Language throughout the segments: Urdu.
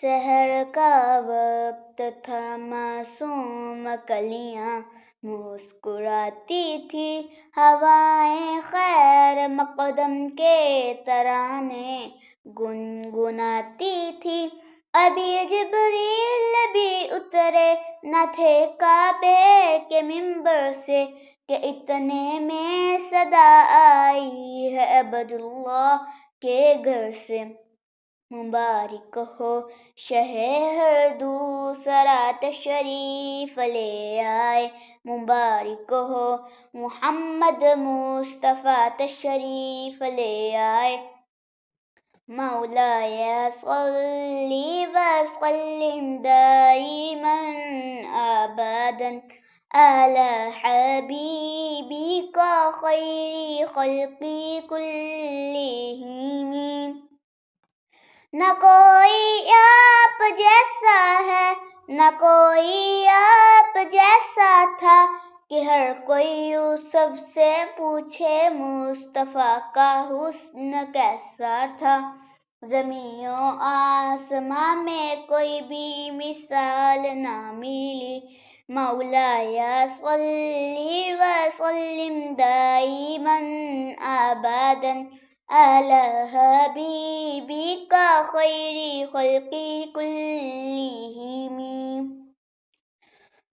سحر کا وقت تھا، معصوم کلیاں مسکراتی تھی، ہوائیں خیر مقدم کے ترانے گنگناتی تھی۔ ابھی جبریل بھی اترے نہ تھے کعبے کے منبر سے کہ اتنے میں صدا آئی ہے عبداللہ کے گھر سے۔ مبارک ہو شہر دوسرا تشریف لے آئے، مبارک ہو محمد مصطفیٰ تشریف لے آئے۔ مولاي صل وسلم دائما أبدا على حبيبك خير خلق كلهم۔ نہ کوئی آپ جیسا ہے، نہ کوئی آپ جیسا تھا، کہ ہر کوئی یوسف سے پوچھے مصطفیٰ کا حسن کیسا تھا۔ زمین و آسماں میں کوئی بھی مثال نہ ملی۔ مولاي صل وسلم دائما أبدا على حبيبك خير خلق كلهم۔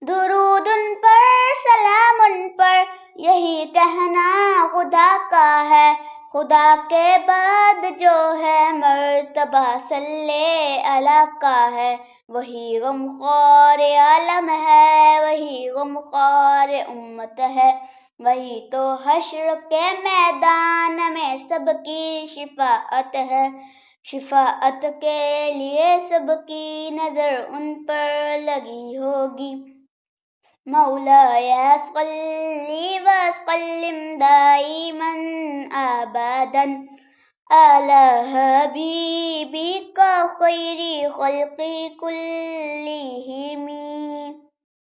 درود ان پر، سلام ان پر، یہی کہنا خدا کا ہے۔ خدا کے بعد جو ہے مرتبہ صلی اللہ کا ہے۔ وہی غمخوار عالم ہے، وہی غمخوار امت ہے، وہی تو حشر کے میدان میں سب کی شفاعت ہے۔ شفاعت کے لیے سب کی نظر ان پر لگی ہوگی۔ مولاي صل وسلم دائما أبدا على حبيبك خير خلق كلهم۔